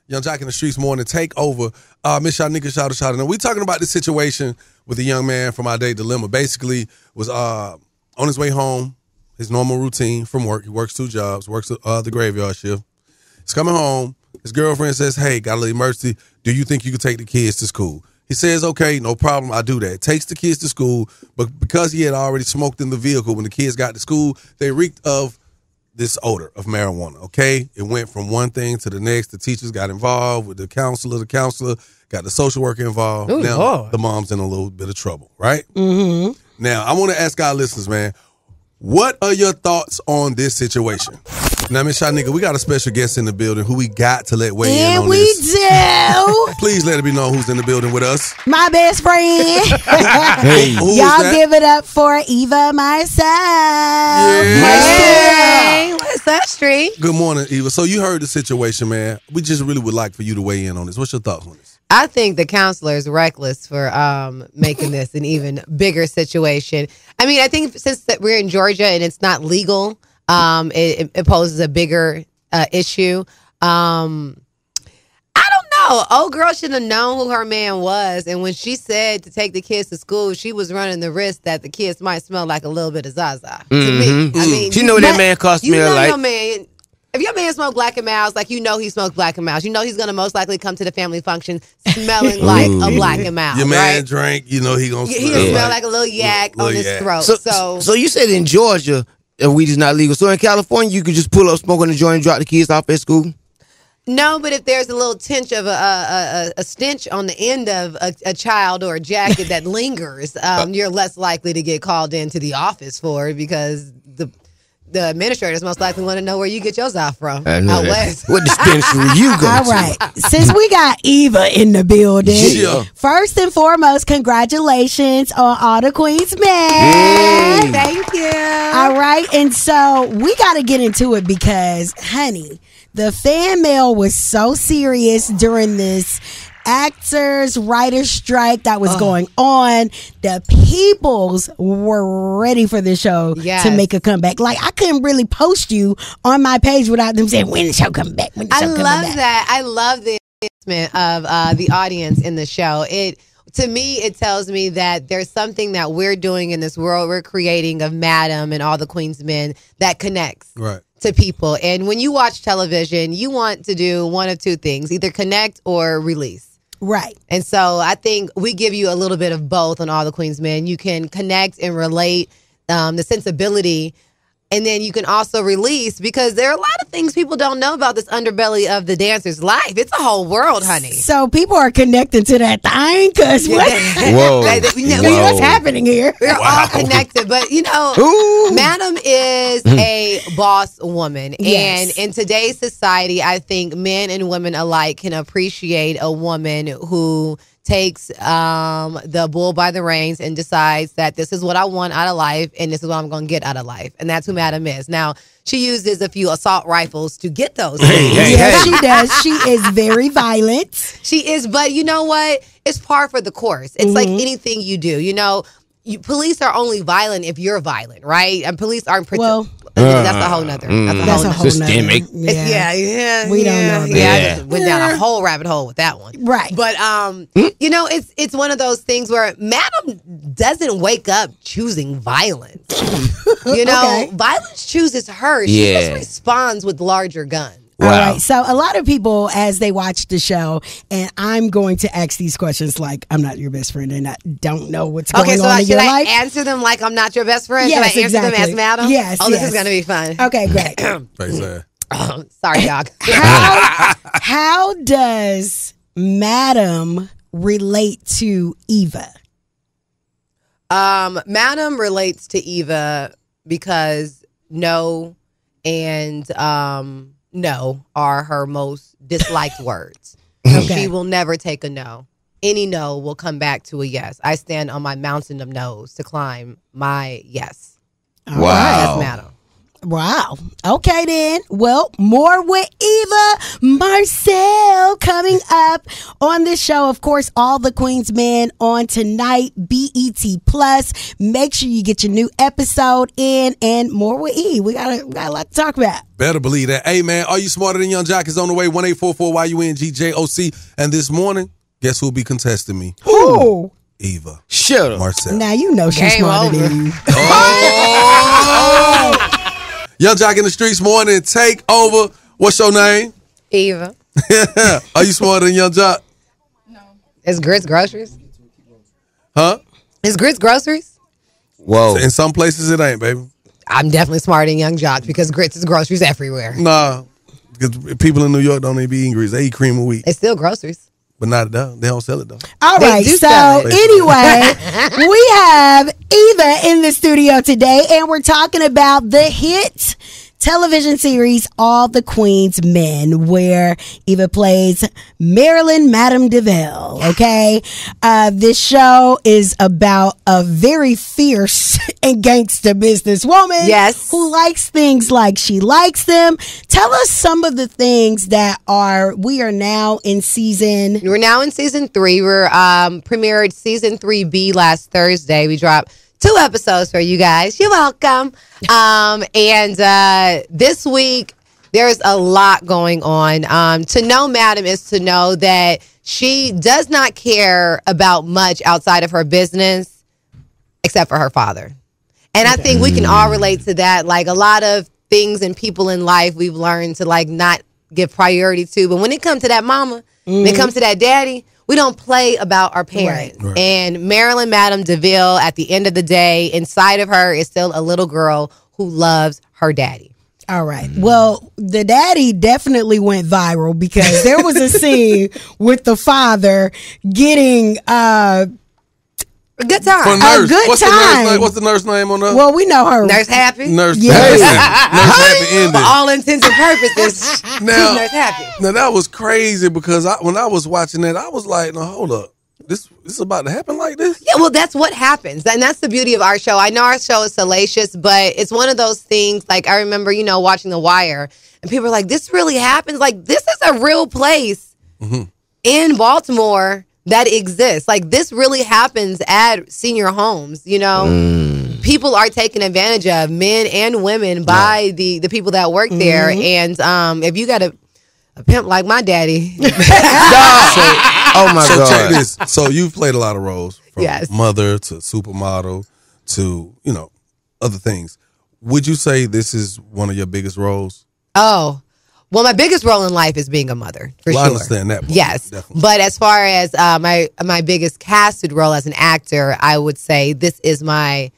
Young Jock in the Streetz morning takeover. Miss y'all niggas, shout out. And we talking about this situation with a young man from our day dilemma. Basically, was on his way home, his normal routine from work. He works 2 jobs, works the graveyard shift. He's coming home. His girlfriend says, "Hey, got a little emergency. Do you think you could take the kids to school?" He says, "Okay, no problem. I'll do that." Takes the kids to school, but because he had already smoked in the vehicle when the kids got to school, they reeked of this odor of marijuana, okay? It went from one thing to the next. The teachers got involved with the counselor got the social worker involved. Ooh, now, Lord. the mom's in a little bit of trouble, right? Mm-hmm. Now, I want to ask our listeners, man, what are your thoughts on this situation? Now, Miss Shaw Nigga, we got a special guest in the building who we got to let weigh in on this. And we do. Please let it be known who's in the building with us. My best friend. Hey, who is Y'all that? give it up for Eva Marcille. Hey, what's up, Street? Good morning, Eva. So you heard the situation, man. We just really would like for you to weigh in on this. What's your thoughts on this? I think the counselor is reckless for making this an even bigger situation. I mean, I think since that we're in Georgia and it's not legal, it poses a bigger issue. I don't know. Old girl should have known who her man was. And when she said to take the kids to school, she was running the risk that the kids might smell like a little bit of Zaza. To me, I mean, She know what that man cost me like. Your man. If your man smoked Black and Milds, like you know he smoked Black and Milds, you know he's gonna most likely come to the family function smelling like a Black and Mild. Your man right? drank, you know he gonna smell like a little yak on his throat. So you said in Georgia, weed is not legal. So in California, you could just pull up smoking a joint and drop the kids off at school? No, but if there's a little tinge of a stench on the end of a child or a jacket that lingers, you're less likely to get called into the office for it because the administrators most likely want to know where you get yours out from. Out west. What dispensary you go All to? right. Since we got Eva in the building, Yeah. first and foremost, congratulations on all the Queens men. Yay. Thank you. All right. And so we got to get into it because, honey, the fan mail was so serious during this actors, writers strike that was going on. The peoples were ready for the show to make a comeback. Like, I couldn't really post you on my page without them saying, when the show coming back? When the show coming back? That. I love the investment of the audience in the show. To me, it tells me that there's something that we're doing in this world. We're creating of Madam and all the Queens men that connects to people. And when you watch television, you want to do one of two things, either connect or release. Right. And so I think we give you a little bit of both on All the Queens Men. You can connect and relate the sensibility, and then you can also release because there are a lot of things people don't know about this underbelly of the dancer's life. It's a whole world, honey. So people are connected to that thing because what's happening here? We're all connected. But, Madam is a boss woman. Yes. And in today's society, I think men and women alike can appreciate a woman who takes the bull by the reins and decides that this is what I want out of life and this is what I'm going to get out of life. And that's who Madam is. Now, she uses a few assault rifles to get those things. Yes, she does. She is very violent. She is, but you know what? It's par for the course. It's like anything you do. Police are only violent if you're violent, right? And police aren't that's a whole nother. That's a whole nother. Yeah. We don't know that. Yeah, I just went down a whole rabbit hole with that one. Right. But it's one of those things where Madam doesn't wake up choosing violence. Violence chooses her. She just responds with larger guns. All right. So a lot of people, as they watch the show, and I'm going to ask these questions like I'm not your best friend and I don't know what's going on in your life. Should I answer them like I'm not your best friend? Yes, should I answer them as Madam? Yes. Oh, this is going to be fun. Okay, great. Sorry, dog. How does Madam relate to Eva? Madam relates to Eva because no and no are her most disliked words. She will never take a no. Any no will come back to a yes. I stand on my mountain of no's to climb my yes. All right. That's Madam. Wow. Okay, then. Well, more with Eva Marcille. Also coming up on this show, of course, All the Queen's Men on tonight, BET Plus. Make sure you get your new episode in, and more with E. We got a lot to talk about. Better believe that. Hey, man, Are You Smarter Than Young Jock is on the way. 1-844-YUNGJOC. And this morning, guess who'll be contesting me? Who? Eva. Shut up. Marcille. Now you know she's Game smarter over. than you. Oh! Young Jock in the Streets morning. Take over. What's your name? Eva. Are you smarter than Young Jock? Is Grits groceries? Huh? Is Grits groceries? Whoa. In some places it ain't, baby. I'm definitely smarter than Young Jock because Grits is groceries everywhere. Nah. Because people in New York don't even be eating grease. They eat cream of wheat. It's still groceries. But not though. They don't sell it though. All They right, do so sell it. anyway, we have Eva in the studio today, and we're talking about the hit television series All the Queen's Men, where Eva plays Marilyn Madame DeVille. Okay, this show is about a very fierce and gangster businesswoman, Yes, who likes things like she likes them. Tell us some of the things that we are now in season. we're now in season 3. We're premiered season 3B last Thursday. We dropped 2 episodes for you guys. You're welcome. And this week, there's a lot going on. To know Madam is to know that she does not care about much outside of her business, except for her father. And I think we can all relate to that. Like a lot of things and people in life we've learned to like not give priority to. But when it comes to that mama, when it comes to that daddy, we don't play about our parents. Right. And Marilyn Madame DeVille, at the end of the day, inside of her is still a little girl who loves her daddy. All right. Well, the daddy definitely went viral because there was a scene with the father getting A good time. For nurse. good What's the nurse time. name? What's the nurse name on that? well, we know her. Nurse Happy. Nurse Yes. Happy. Nurse Happy For ended. all intents and purposes, Now- she's Nurse Happy. Now that was crazy because when I was watching that, I was like, no, hold up. This is about to happen like this? Yeah, well, that's what happens. And that's the beauty of our show. I know our show is salacious, but it's one of those things, like I remember, watching The Wire, and people are like, this really happens? Like, this is a real place in Baltimore that exists. Like, this really happens at senior homes, People are taken advantage of, men and women, by the people that work there. And if you got a pimp like my daddy... Oh my So God. check this. So you've played a lot of roles, from Yes. mother to supermodel to other things. Would you say this is one of your biggest roles? Oh, well, my biggest role in life is being a mother, for Well, sure. I understand that part, Yes. definitely. But as far as my biggest casted role as an actor, I would say this is my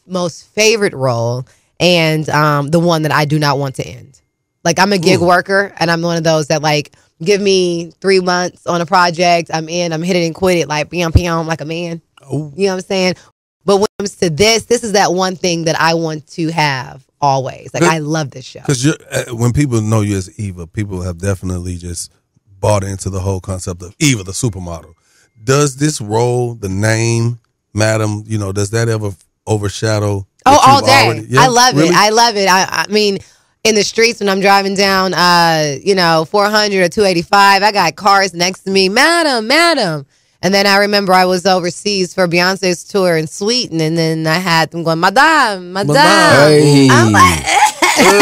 most favorite role and the one that I do not want to end. Like, I'm a gig worker, and I'm one of those that, like, give me 3 months on a project, I'm in, I'm hit it and quit it, like, bam, like a man. Oh. You know what I'm saying? But when it comes to this is that one thing that I want to have always. Like, I love this show. Because when people know you as Eva, people have definitely just bought into the whole concept of Eva, the supermodel. Does this role, the name, Madam, does that ever overshadow? Oh, what all you've day. already- Yeah, I love really? it. I love it. I mean, in the streets when I'm driving down, 400 or 285, I got cars next to me. Madam. And then I remember I was overseas for Beyonce's tour in Sweden, and then I had them going, Madame. Hey. I'm like,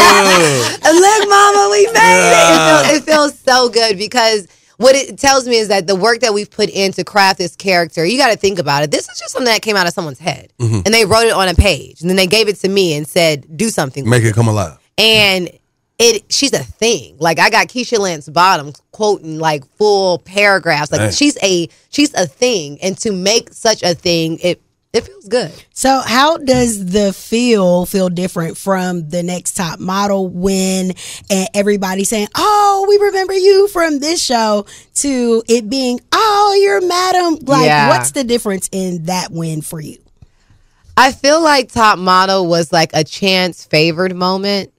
look, Mama, we made it. It feels so good because what it tells me is that the work that we've put in to craft this character, you got to think about it. This is just something that came out of someone's head. And they wrote it on a page. And then they gave it to me and said, do something with Make it come alive. and she's a thing. Like, I got Keisha Lance Bottom quoting like full paragraphs. Like, Dang. she's a thing, and to make such a thing, it feels good. So how does the feel different from the Next Top Model win and everybody saying, oh, we remember you from this show, to it being, oh, you're Madam? Like, Yeah. what's the difference in that win for you? I feel like Top Model was like a Chance favored moment.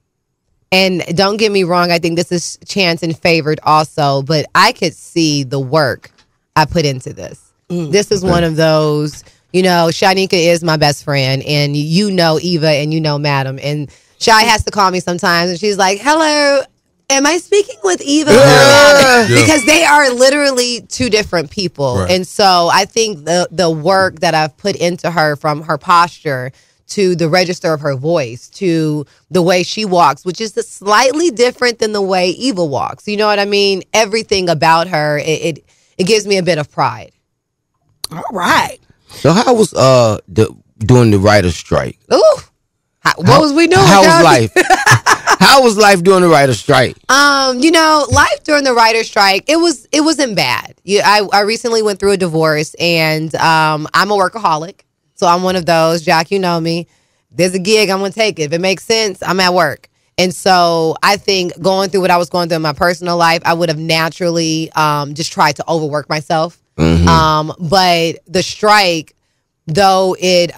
And don't get me wrong, I think this is Chance and favored also, but I could see the work I put into this. This is one of those, Shanika is my best friend, and Eva, and Madam. And Shy has to call me sometimes, and she's like, hello, Am I speaking with Eva? Yeah. Because they are literally two different people. Right. And so I think the work that I've put into her, from her posture to the register of her voice to the way she walks, which is slightly different than the way Eva walks. You know what I mean? Everything about her, it gives me a bit of pride. All right. So how was doing the writer's strike? Ooh. What was we doing? How was life? How was life during the writer's strike? Life during the writer's strike, it wasn't bad. I recently went through a divorce, and I'm a workaholic. So I'm one of those. Jack, you know me. There's a gig, I'm going to take it. If it makes sense, I'm at work. And so I think going through what I was going through in my personal life, I would have naturally just tried to overwork myself. Mm-hmm. But the strike, though it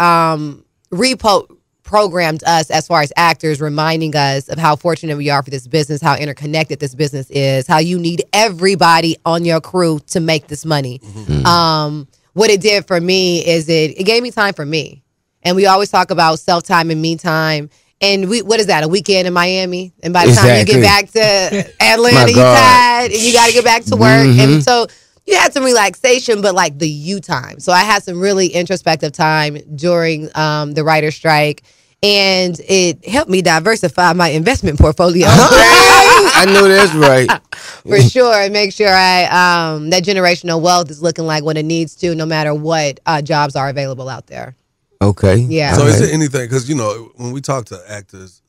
reprogrammed us as far as actors, reminding us of how fortunate we are for this business, how interconnected this business is, how you need everybody on your crew to make this money. Mm-hmm. What it did for me is it gave me time for me. And we always talk about self-time and me time. And what is that, a weekend in Miami? And by the time you get back to Atlanta, you're tired and you got to get back to work. Mm-hmm. And so you had some relaxation, but like the you time. So I had some really introspective time during the writer's strike. And it helped me diversify my investment portfolio. I know that's right. For sure. And make sure that generational wealth is looking like what it needs to, no matter what jobs are available out there. Okay. Yeah. So is there anything, because, when we talk to actors,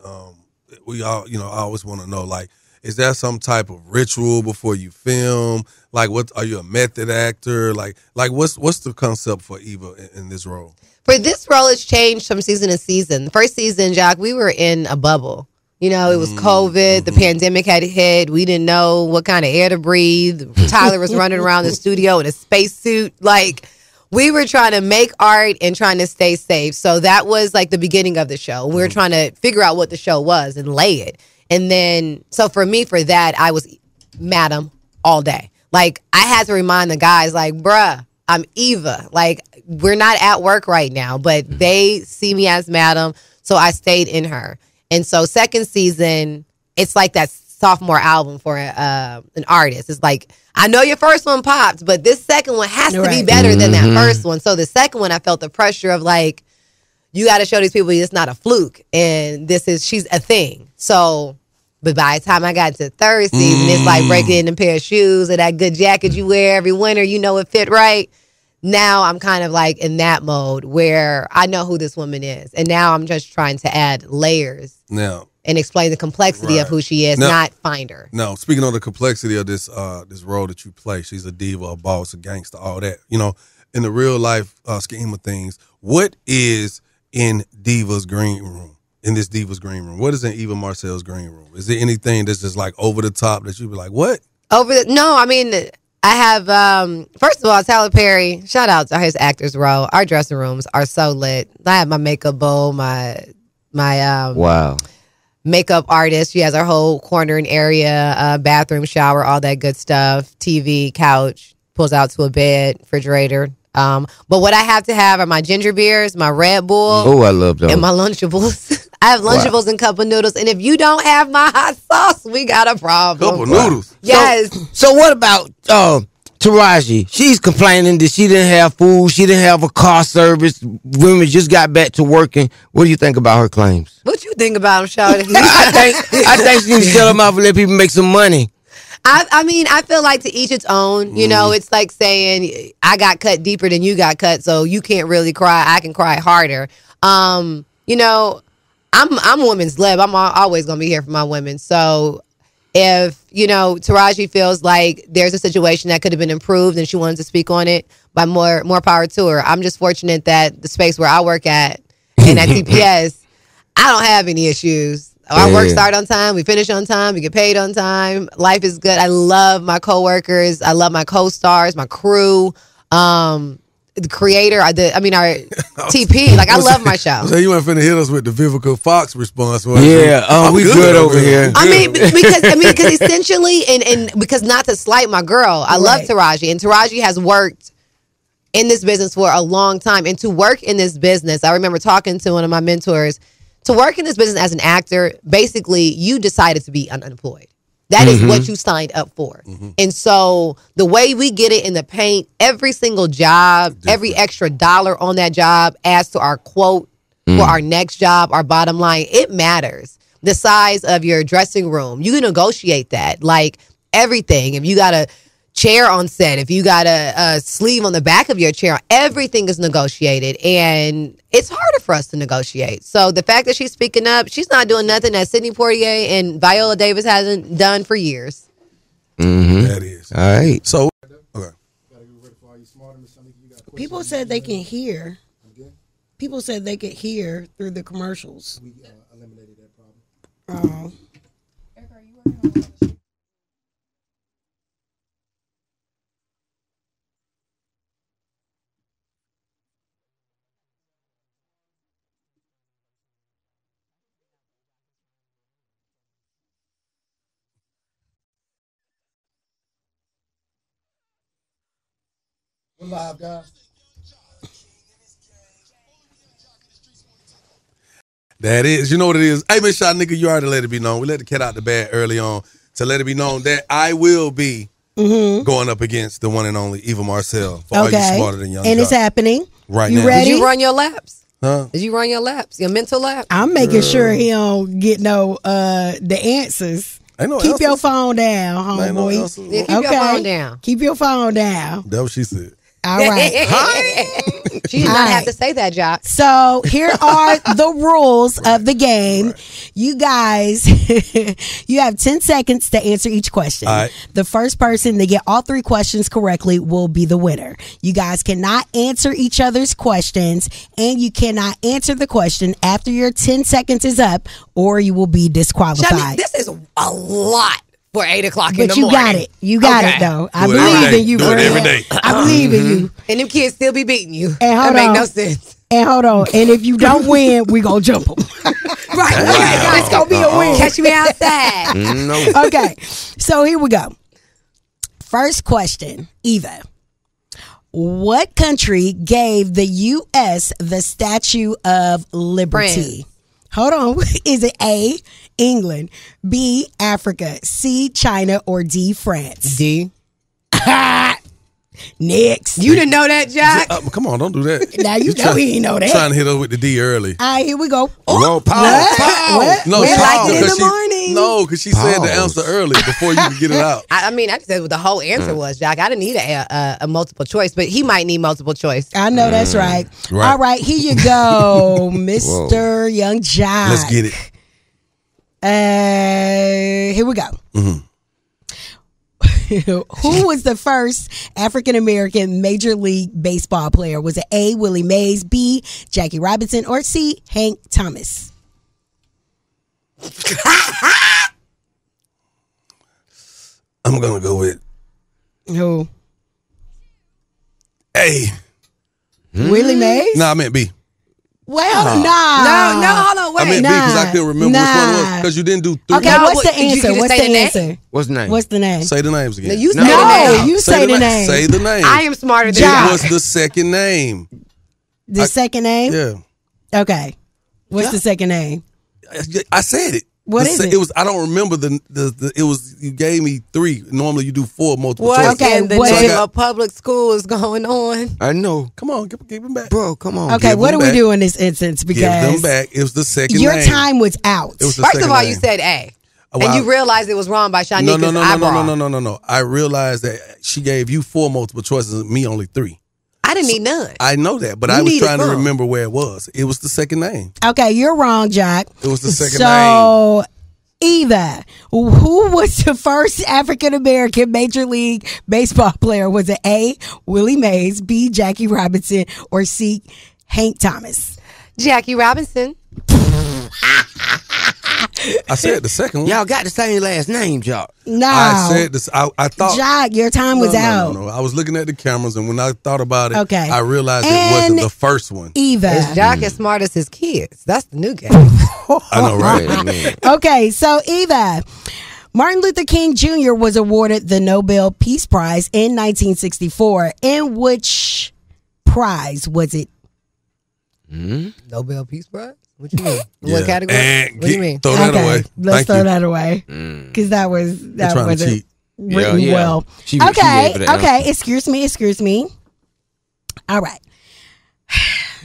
we all, I always want to know, like, is there some type of ritual before you film? Like, what are you a method actor? Like what's the concept for Eva in this role? For this role, it's changed from season to season. The first season, Jack, we were in a bubble. It was COVID. The pandemic had hit. We didn't know what kind of air to breathe. Tyler was running around the studio in a spacesuit. Like, we were trying to make art and trying to stay safe. So that was like the beginning of the show. We were trying to figure out what the show was and lay it. And then, so for me, for that, I was Madam all day. Like, I had to remind the guys, like, bruh, I'm Eva. Like, we're not at work right now, but they see me as Madam, so I stayed in her. And so second season, it's like that sophomore album for an artist. It's like, I know your first one popped, but this second one has to be better than that first one. So the second one, I felt the pressure of like, you got to show these people it's not a fluke, and she's a thing. So, but by the time I got to third season, it's like breaking in a pair of shoes or that good jacket you wear every winter, it fit right. Now I'm kind of like in that mode where I know who this woman is. And now I'm just trying to add layers now and explain the complexity of who she is, not find her. Now, speaking of the complexity of this role that you play, she's a diva, a boss, a gangster, all that. In the real life scheme of things, what is in Diva's green room? In this Diva's green room, what is in Eva Marcille's green room? Is there anything that's just like over the top that you'd be like, what? No, I mean, I have, first of all, Tyler Perry, shout out to his actor's row. Our dressing rooms are so lit. I have my makeup bowl, my wow. makeup artist. She has her whole corner and area, bathroom, shower, all that good stuff. TV, couch, pulls out to a bed, refrigerator. But what I have to have are my ginger beers, my Red Bull. Oh, I love those. And my Lunchables. I have Lunchables and cup of noodles. And if you don't have my hot sauce, we got a problem. Cup of noodles? Yes. So what about Taraji? She's complaining that she didn't have food. She didn't have a car service. Women just got back to working. What do you think about her claims? What you think about them, Shawty? I think she needs to shut them off and let people make some money. I mean, I feel like to each its own. It's like saying I got cut deeper than you got cut, so you can't really cry. I can cry harder. I'm a women's lib. I'm always gonna be here for my women. So if Taraji feels like there's a situation that could have been improved and she wanted to speak on it, by more power to her. I'm just fortunate that the space where I work at and at TPS, I don't have any issues. Our work start on time. We finish on time. We get paid on time. Life is good. I love my coworkers. I love my co-stars, my crew, the creator. our TP. Like, I love my show. So you weren't finna hit us with the Vivica Fox response. Yeah. We good over here. I mean, because essentially, and because not to slight my girl, I love Taraji, and Taraji has worked in this business for a long time. And to work in this business, I remember talking to one of my mentors. To work in this business as an actor, basically, you decided to be unemployed. That is what you signed up for. And so the way we get it in the paint, every single job, every extra dollar on that job adds to our quote for our next job, our bottom line. It matters. The size of your dressing room, you can negotiate that. Like everything. If you got a chair on set, if you got a sleeve on the back of your chair, everything is negotiated. And it's harder for us to negotiate. So the fact that she's speaking up, she's not doing nothing that Sidney Poitier and Viola Davis hasn't done for years. That is. All right. So, okay. People said they can hear. People said they could hear through the commercials. We eliminated that problem. Eric, are you working on that? We're live, guys. That is. You know what it is. Hey, Miss Shot, nigga, you already let it be known. We let the cat out the bag early on to let it be known that I will be going up against the one and only Eva Marcille for Are You Smarter Than Young And Jock. it's happening. Right You now. ready? Did you run your laps? Huh? Did you run your laps? Your mental laps? I'm making sure he don't get no the answers. Ain't no Keep answers. your phone down, Ain't no homeboy. answers. Yeah, keep your phone down. Keep your phone down. That what she said. All right. She did not have to say that, Jock. So here are the rules of the game. You guys, you have 10 seconds to answer each question. All right. The first person to get all 3 questions correctly will be the winner. You guys cannot answer each other's questions, and you cannot answer the question after your 10 seconds is up, or you will be disqualified. Shani, this is a lot for 8 o'clock in But the you morning. got it. You got Okay. it, though. I Do it every believe day. in you, Do it friend. every day. I believe in you. And them kids still be beating you. And hold that make on. no sense. And hold on. And if you don't win, we gonna jump them. Right. It's gonna be a win. Catch me outside. No. Okay. So here we go. First question, Eva. What country gave the U.S. the Statue of Liberty? France. Hold on. Is it A, England, B, Africa, C, China, or D, France? D. Next. You didn't know that, Jack? Come on, don't do that. Now you know he ain't know that. Trying to hit her with the D early. All right, here we go. Whoa, pause. What? No, We're she- like it in because the morning. No, because she said the Pause. answer early before you could get it out. I mean, I just said what the whole answer was, Jack. I didn't need a multiple choice, but he might need multiple choice. I know that's right. Right. All right, here you go, Mr. Young John. Let's get it. Here we go. Who was the first African American Major League Baseball player? Was it A, Willie Mays, B, Jackie Robinson, or C, Hank Thomas? I'm going to go with Who? A. Willie Mays? No, I meant B. Well, nah. No, hold on, wait. I meant B because I Nah. couldn't remember which one it was. Nah. Because you didn't do 3. Okay, No, what's the but you answer? just What's say the the name? answer? What's the name? What's the name? Say the names again. No, you say No. the name. You say the name. Say the name. I am smarter than Jack. It you. was the second name. The second name? Yeah. Okay. What's the second name? I said it. What The is se- it? It was. I don't remember the. It was. You gave me 3. Normally you do 4 multiple What choice. Okay, in the what- name So I got- of public school is going on? I know. Come on, give him back. Bro, come on. Okay, Give what do them we back. do in this instance? Give them Because back. It was the second your name. time was out. It was the First second of all, name. you said A. Well, And you realized it was wrong by Shaniqua's no, eyebrow. no. I realized that she gave you 4 multiple choices and me only 3. I didn't need none. I know that, but You I was needed trying to some. remember where it was. It was the second name. Okay, you're wrong, Jack. It was the second name. So, Eva, who was the first African American Major League Baseball player? Was it A, Willie Mays, B, Jackie Robinson, or C, Hank Thomas? Jackie Robinson. I said the second one. Y'all got the same last name, y'all. No. I said this. I thought. Jack, your time was out. No. I was looking at the cameras, and when I thought about it, Okay. I realized it And- wasn't the first one. Eva. Is Jack as smart as his kids? That's the new game. I know, right? Wait a minute. Okay, so Eva, Martin Luther King Jr. was awarded the Nobel Peace Prize in 1964. In which prize was it? Nobel Peace Prize? What you mean? Yeah. What category? And What do you mean? Throw that away. Let's Thank throw you. that away because that They're trying to wasn't cheat. written Yeah. well. She gave that Okay. answer. Excuse me. All right.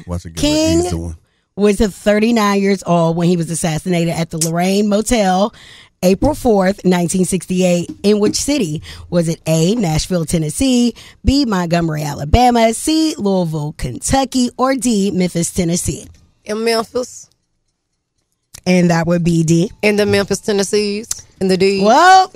Watch it get King an easy one. was 39 years old when he was assassinated at the Lorraine Motel, April 4th, 1968. In which city? Was it A, Nashville, Tennessee, B, Montgomery, Alabama, C, Louisville, Kentucky, or D, Memphis, Tennessee? In Memphis. And that would be D. In the Memphis, Tennessees. In the D. Well,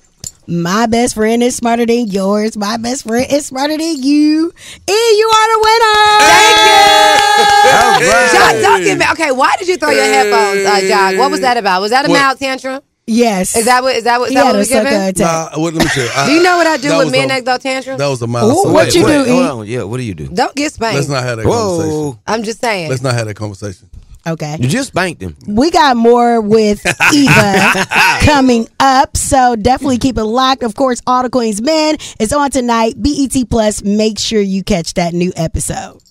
my best friend is smarter than yours. My best friend is smarter than you. And you are the winner. Thank you. All right. Jock, don't get me. Okay, why did you throw your headphones, Jock? What was that about? Was that a What? mouth tantrum? Yes. Is that what He what had we're a sucker giving? attack. Nah, let me tell you. Do you know what I do that with was men a- that throw tantrums? That was a mild. Ooh, what you do, E? Hold on. Yeah, what do you do? Don't get spanked. Let's not have that conversation. Whoa. I'm just saying. Let's not have that conversation. Okay. You just spanked him. We got more with Eva coming up, so definitely keep it locked. Of course, All the Queens Men is on tonight. BET Plus, make sure you catch that new episode.